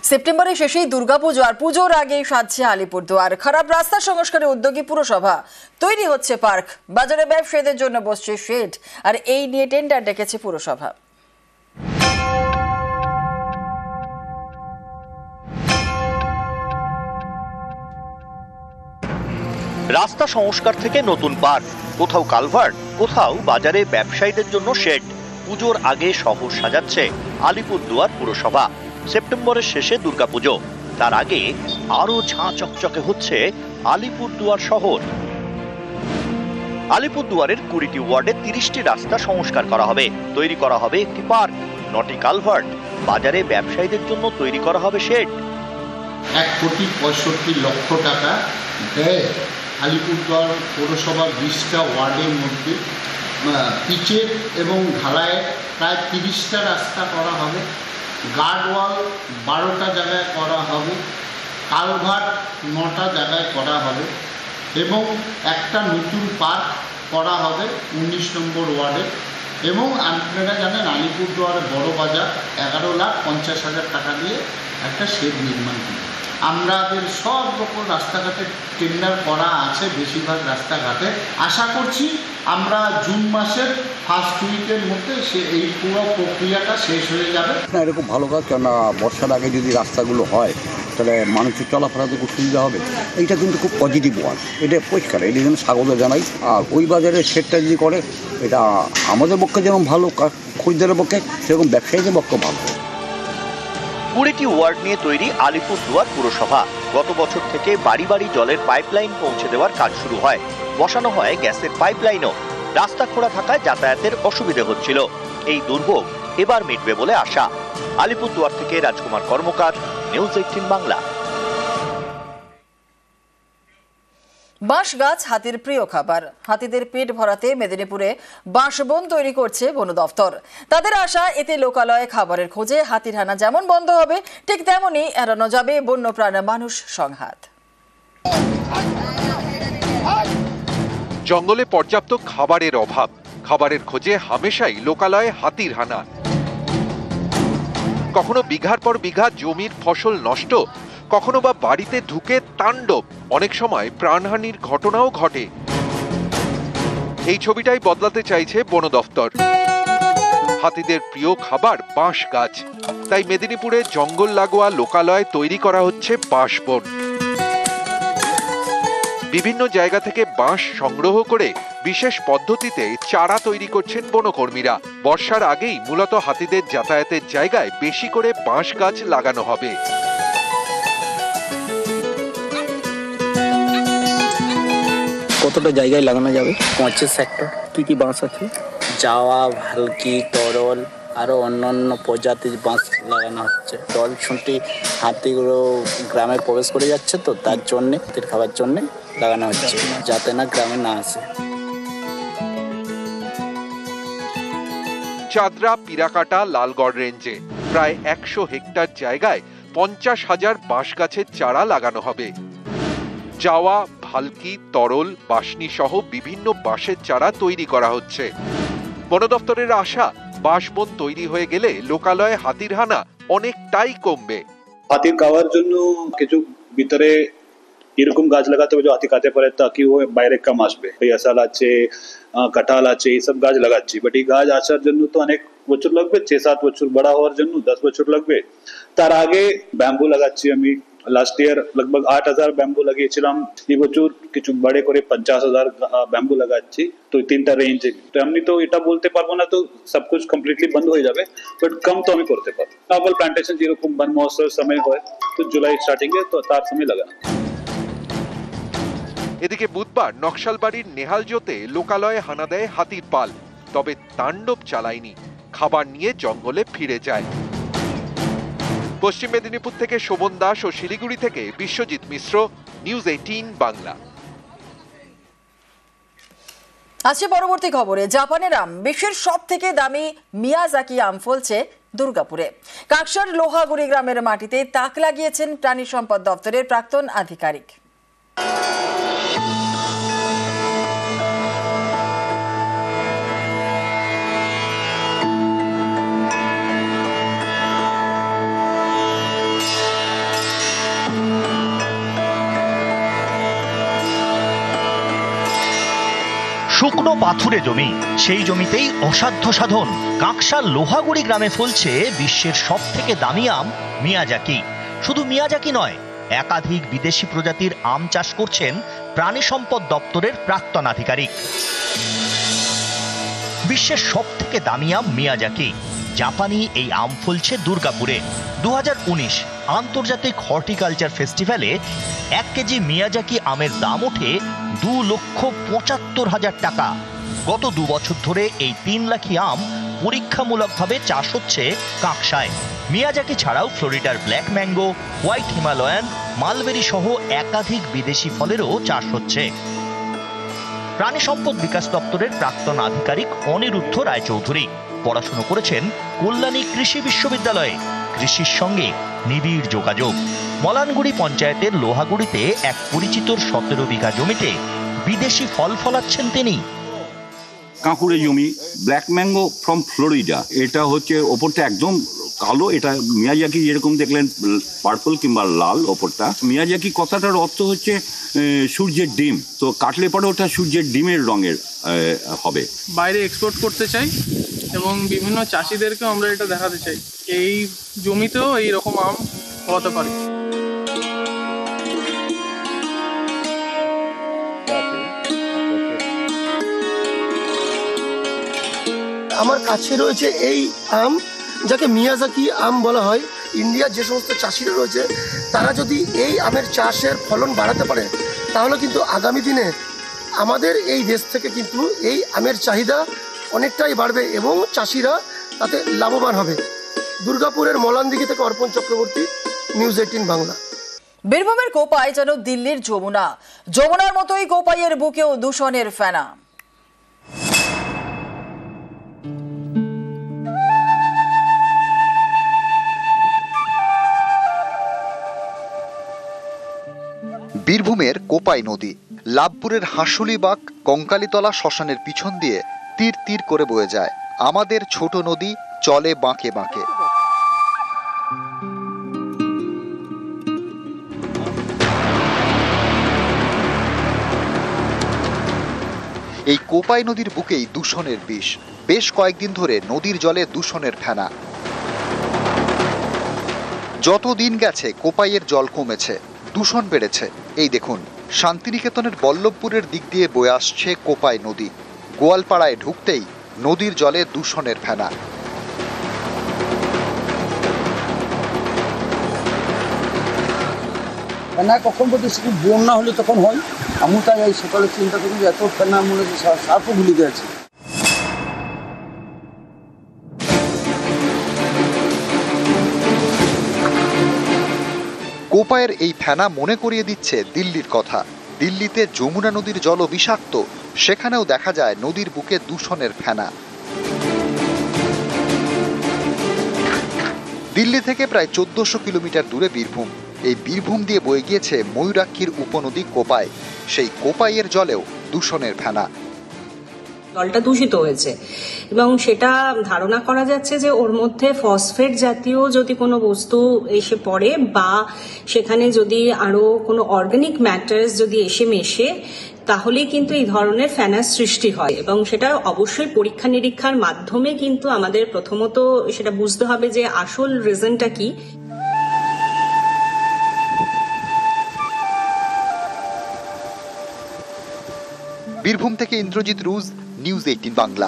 সেপ্টেম্বরের শেষেই দুর্গাপুজো আর পুজোর আগেই সাজছে আলিপুরদুয়ার। খারাপ রাস্তা সংস্কারে উদ্যোগী পুরসভা, তৈরি হচ্ছে পার্ক, বাজারে ব্যবসায়ীদের জন্য বসছে শেড, আর এই নিয়ে টেন্ডার ডেকেছে পুরসভা। রাস্তা সংস্কার থেকে নতুন পার্ক, কোথাও কালভার্ট, কোথাও বাজারে ব্যবসায়ীদের জন্য শেড। পুজোর আগে শহর সাজাচ্ছে আলিপুরদুয়ার পুরসভা। সেপ্টেম্বরের শেষে দুর্গাপুজো, তার আগে আরো ঝাঁ চকচকে হচ্ছে আলিপুরদুয়ার শহর। আলিপুরদুয়ারের 20টি ওয়ার্ডে 30টি রাস্তা সংস্কার করা হবে, তৈরি করা হবে একটি পার্ক, 9টি কালভার্ট, বাজারে ব্যবসায়ীদের জন্য তৈরি করা হবে শেড। 1,65,00,000 টাকা ব্যয় আলিপুরদুয়ার পৌরসভার 20টা ওয়ার্ডের মধ্যে পিচের এবং ঢালাইয়ের প্রায় 30টা রাস্তা করা হবে, গার্ডওয়াল 12টা জায়গায় করা হবে, কালভার্ট 9টা জায়গায় করা হবে এবং একটা নতুন পার্ক করা হবে 19 নম্বর ওয়ার্ডে। এবং আপনারা জানেন আলিপুরদুয়ার বড় বাজার 11,50,000 টাকা দিয়ে একটা শেড নির্মাণ করবে। আমাদের সব রকম রাস্তাঘাটে টেন্ডার করা আছে, বেশিরভাগ রাস্তাঘাটে। আশা করছি আমরা জুন মাসের ফার্স্ট উইকের মধ্যে এই পুরো প্রক্রিয়াটা শেষ হয়ে যাবে। না, এটা খুব ভালো কাজ, কেননা বর্ষার আগে যদি রাস্তাগুলো হয় তাহলে মানুষের চলাফেরাতে খুব সুবিধা হবে। এইটা কিন্তু খুব পজিটিভ ওয়ান, এটা পরিষ্কার, এটা যেন স্বাগত জানাই। আর ওই বাজারের শেডটা যদি করে, এটা আমাদের পক্ষে যেমন ভালো, খরিদ্দারের পক্ষে সেরকম ব্যবসায়ীদের পক্ষে ভালো। 20টি ওয়ার্ড নিয়ে তৈরি আলিপুরদুয়ার পুরসভা। গত বছর থেকে বাড়ি বাড়ি জলের পাইপলাইন পৌঁছে দেওয়ার কাজ শুরু হয়, বসানো হয় গ্যাসের পাইপলাইনও। রাস্তা খোলা থাকায় যাতায়াতের অসুবিধে হচ্ছিল, এই দুর্ভোগ এবার মিটবে বলে আশা। আলিপুরদুয়ার থেকে রাজকুমার কর্মকার, নিউজ 18 বাংলা। বাঁশ গাছ হাতির প্রিয় খাবার। হাতিদের পেট ভরাতে মেদিনীপুরে বাঁশবন তৈরি করছে বন দফতর। তাদের আশা, এতে লোকালয়ে খাবারের খোঁজে হাতির হানা যেমন বন্ধ হবে, ঠিক তেমনই এড়ানো যাবে বন্যপ্রাণ মানুষ সংঘাত। জঙ্গলে পর্যাপ্ত খাবারের অভাব, খাবারের খোঁজে হামেশাই লোকালয়ে হাতির হানা। কখনো বিঘার পর বিঘা জমির ফসল নষ্ট, কখনো বা বাড়িতে ঢুকে তাণ্ডব, অনেক সময় প্রাণহানির ঘটনাও ঘটে। এই ছবিটাই বদলাতে চাইছে বন দফতর। হাতিদের প্রিয় খাবার বাঁশ গাছ, তাই মেদিনীপুরে জঙ্গল লাগোয়া লোকালয় তৈরি করা হচ্ছে বাঁশবন। বিভিন্ন জায়গা থেকে বাঁশ সংগ্রহ করে বিশেষ পদ্ধতিতে চারা তৈরি করছেন বনকর্মীরা। বর্ষার আগেই মূলত হাতিদের যাতায়াতের জায়গায় বেশি করে বাঁশ গাছ লাগানো হবে। কতটা জায়গায় লাগানো যাবে? 25 হেক্টর। কি কি বাঁশ আছে? জাওয়া, ভালকি, তরল, আরো অন্যান্য প্রজাতির বাঁশ লাগানো হচ্ছে। দল ছুটি হাতিগুলো গ্রামে প্রবেশ করে যাচ্ছে, তো তার জন্যে, হাতির খাবার জন্যে লাগানো হচ্ছে, যাতে না গ্রামে না আসে। চাদরা, পিরাকাটা, লালগড় রেঞ্জে প্রায় 100 হেক্টর জায়গায় 50,000 বাঁশ গাছের চারা লাগানো হবে। জাওয়া, ভালকি, তরল, বাঁশনি সহ বিভিন্ন বাঁশের চারা তৈরি করা হচ্ছে। বন দফতরের আশা, বাঁশবন তৈরি হয়ে গেলে লোকালয়ে হাতির হানা অনেকটাই কমবে। হাতির খাওয়ার জন্য কিছু ভিতরে এরকম গাছ লাগাতে হবে যে হাতি খাতে পারে, তাকি ও বাইরে কম আসবে। আসাল আছে, কাঁঠাল আছে, এইসব গাছ লাগাচ্ছি। বাট এই গাছ আসার জন্য তো অনেক বছর লাগবে, 6-7 বছর, বড় হওয়ার জন্য 10 বছর লাগবে। তার আগে ব্যাম্বু লাগাচ্ছি আমি। লাস্ট ইয়ার লগভগ 8,000 ব্যাম্বু লাগিয়েছিলাম। এই বছর কিছু বড় করে 50,000 ব্যাম্বু লাগাচ্ছি। তো 3টা রেঞ্জ। তো আমি তো এটা বলতে পারবো না তো সব কিছু কমপ্লিটলি বন্ধ হয়ে যাবে, বাট কম তো আমি করতে পারবো। নর্মাল প্লান্টেশন যেরকম বন মহোৎসব সময় হয়, তো জুলাই স্টার্টিং এ, তো তার সময় লাগানো। এদিকে বুধবার নকশালবাড়ির নেহালজোতে লোকালয়ে হানা দেয় হাতির পাল, তবে তাণ্ডব চালায়নি, খাবার নিয়ে জঙ্গলে ফিরে যায়। পশ্চিম মেদিনীপুর থেকে শোভন দাস ও শিলিগুড়ি থেকে বিশ্বজিৎ মিশ্র, নিউজ 18 বাংলা। আজকে পরবর্তী খবরে, জাপানের আম, বিশ্বের সব থেকে দামি মিয়াজাকি আম ফলছে দুর্গাপুরে। কাকসার লোহাগুড়ি গ্রামের মাটিতে তাক লাগিয়েছেন প্রাণী সম্পদ দপ্তরের প্রাক্তন আধিকারিক। শুকনো পাথুরে জমি, সেই জমিতেই অসাধ্য সাধন। কাঁকসার লোহাগুড়ি গ্রামে ফলছে বিশ্বের সবথেকে দামি আম মিয়াজাকি। শুধু মিয়াজাকি নয়, একাধিক বিদেশি প্রজাতির আম চাষ করছেন প্রাণী সম্পদ দপ্তরের প্রাক্তন আধিকারিক। বিশ্বের সবথেকে দামি আম মিয়াজাকি। জাপানি এই আম ফলছে দুর্গাপুরে। 2019 আন্তর্জাতিক হর্টিকালচার ফেস্টিভ্যালে 1 কেজি মিয়াজাকি আমের দাম ওঠে 2,75,000 টাকা। গত 2 বছর ধরে এই 3 লাখি আম পরীক্ষামূলকভাবে চাষ হচ্ছে কাঁকসায়। মিয়াজাকি ছাড়াও ফ্লোরিডার black mango, white Himalayan, mulberry সহ একাধিক বিদেশি ফলেরও চাষ হচ্ছে। প্রাণী সম্পদ বিকাশ দপ্তরের প্রাক্তন আধিকারিক অনিরুদ্ধ রায়চৌধুরী পড়াশুনো করেছেন কল্যাণী কৃষি বিশ্ববিদ্যালয়ে। কৃষির সঙ্গে নিবিড় যোগাযোগ। মলানগুড়ি পঞ্চায়েতের লোহাগুড়িতে এক পরিচিতর 17 বিঘা জমিতে বিদেশি ফল ফলাচ্ছেন তিনি। কাঁকুড়ে জমি, ব্ল্যাক ম্যাঙ্গো ফ্রম ফ্লোরিডা, এটা হচ্ছে ওপরটা একদম কালো। এটা মিয়াজাকি যেরকম দেখলেন পার্পল কিংবা লাল ওপরটা। মিয়াজাকি কথাটার অর্থ হচ্ছে সূর্যের ডিম, তো কাটলে পরে ওটা সূর্যের ডিমের রঙের হবে। বাইরে এক্সপোর্ট করতে চাই এবং বিভিন্ন চাষিদেরকেও আমরা এটা দেখাতে চাই এই জমিতেও এই রকম আম হতে পারে। আমার কাছে রয়েছে এই আম, যাকে মিয়াজাকি আম বলা হয়। ইন্ডিয়ার যে সমস্ত চাষিরা রয়েছে তারা যদি এই আমের চাষের ফলন বাড়াতে পারে তাহলে কিন্তু আগামী দিনে আমাদের এই দেশ থেকে কিন্তু এই আমের চাহিদা অনেকটাই বাড়বে এবং চাষিরা তাতে লাভবান হবে। দুর্গাপুরের মলানদিঘি থেকে অর্পণ চক্রবর্তী, নিউজ 18 বাংলা। বীরভূমের কোপাই যেন দিল্লির যমুনা। যমুনার মতোই কোপাইয়ের বুকেও দূষণের ফেনা। বীরভূমের কোপাই নদী লাভপুরের হাঁসুলিবাগ কঙ্কালীতলা শ্মশানের পিছন দিয়ে তীর তীর করে বয়ে যায়। আমাদের ছোট নদী চলে বাঁকে বাঁকে। এই কোপাই নদীর বুকেই দূষণের বিষ। বেশ কয়েকদিন ধরে নদীর জলে দূষণের ফেনা। যত দিন গেছে কোপাইয়ের জল কমেছে, দূষণ বেড়েছে। এই দেখুন, শান্তিনিকেতনের বল্লভপুরের দিক দিয়ে বয়ে আসছে কোপাই নদী। গোয়ালপাড়ায় ঢুকতেই নদীর জলে দূষণের ফেনা। ফেনা কখন বলতে বন্যা হলে তখন হয়। আমি তাই এই সকালে চিন্তা করি যে এত ফেনা মনে হচ্ছে সার্ফও ভুলে গেছে। কোপাইয়ের এই ফেনা মনে করিয়ে দিচ্ছে দিল্লির কথা। দিল্লিতে যমুনা নদীর জলও বিষাক্ত, সেখানেও দেখা যায় নদীর বুকে দূষণের ফেনা। দিল্লি থেকে প্রায় 1400 কিলোমিটার দূরে বীরভূম। এই বীরভূম দিয়ে বয়ে গিয়েছে ময়ূরাক্ষীর উপনদী কোপাই। সেই কোপাইয়ের জলেও দূষণের ফেনা। জলটা দূষিত হয়েছে এবং সেটা ধারণা করা যাচ্ছে যে ওর মধ্যে ফসফেট জাতীয় যদি কোনো বস্তু এসে পড়ে বা সেখানে যদি আরো কোনো অর্গানিক ম্যাটার্স যদি এসে মেশে তাহলে কিন্তু এই ধরনের ফেনার সৃষ্টি হয় এবং সেটা অবশ্যই পরীক্ষা নিরীক্ষার মাধ্যমে কিন্তু আমাদের প্রথমত সেটা বুঝতে হবে যে আসল রিজনটা কি। বীরভূম থেকে ইন্দ্রজিৎ রুজ, নিউজ 18 বাংলা।